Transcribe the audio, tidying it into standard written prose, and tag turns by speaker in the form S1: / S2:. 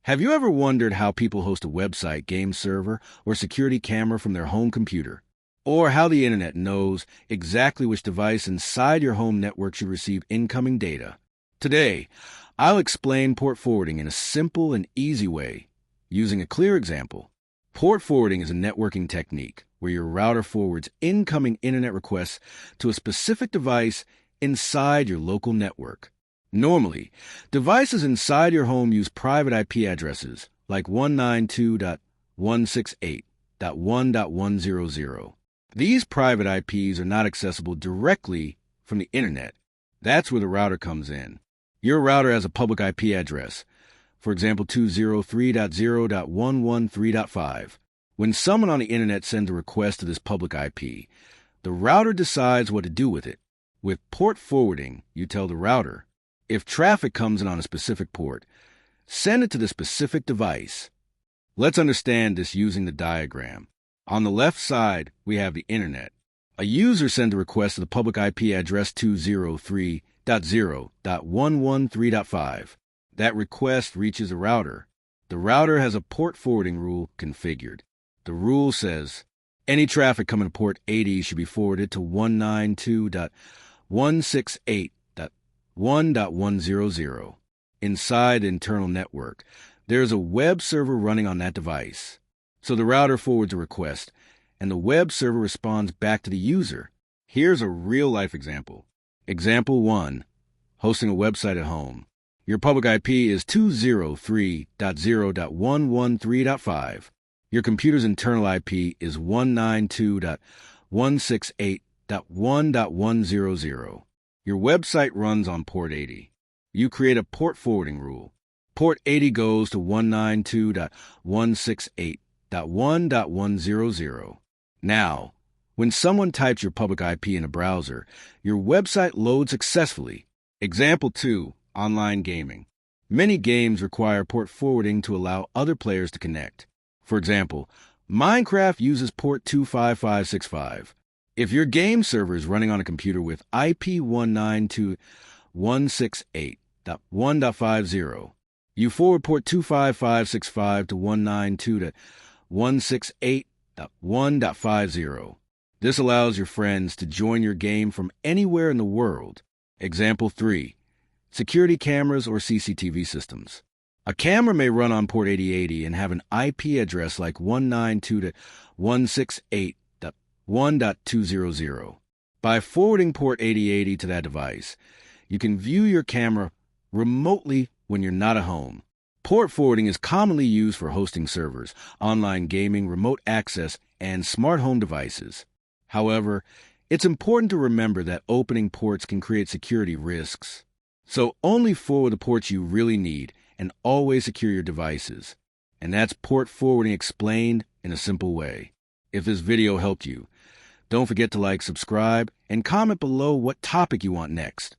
S1: Have you ever wondered how people host a website, game server, or security camera from their home computer? Or how the internet knows exactly which device inside your home network should receive incoming data? Today, I'll explain port forwarding in a simple and easy way, using a clear example. Port forwarding is a networking technique where your router forwards incoming internet requests to a specific device inside your local network. Normally, devices inside your home use private IP addresses like 192.168.1.100. These private IPs are not accessible directly from the internet. That's where the router comes in. Your router has a public IP address, for example 203.0.113.5. When someone on the internet sends a request to this public IP, the router decides what to do with it. With port forwarding, you tell the router, if traffic comes in on a specific port, send it to the specific device. Let's understand this using the diagram. On the left side, we have the internet. A user sends a request to the public IP address 203.0.113.5. That request reaches a router. The router has a port forwarding rule configured. The rule says, any traffic coming to port 80 should be forwarded to 192.168.1.100. Inside the internal network, there is a web server running on that device. So the router forwards a request, and the web server responds back to the user. Here's a real-life example. Example 1. Hosting a website at home. Your public IP is 203.0.113.5. Your computer's internal IP is 192.168.1.100. Your website runs on port 80. You create a port forwarding rule. Port 80 goes to 192.168.1.100. Now, when someone types your public IP in a browser, your website loads successfully. Example 2. Online gaming. Many games require port forwarding to allow other players to connect. For example, Minecraft uses port 25565. If your game server is running on a computer with IP 192.168.1.50, you forward port 25565 to 192.168.1.50. This allows your friends to join your game from anywhere in the world. Example 3. Security cameras or CCTV systems. A camera may run on port 8080 and have an IP address like 192.168.1.200. By forwarding port 8080 to that device, you can view your camera remotely when you're not at home. Port forwarding is commonly used for hosting servers, online gaming, remote access, and smart home devices. However, it's important to remember that opening ports can create security risks. So only forward the ports you really need and always secure your devices. And that's port forwarding explained in a simple way. If this video helped you, don't forget to like, subscribe, and comment below what topic you want next.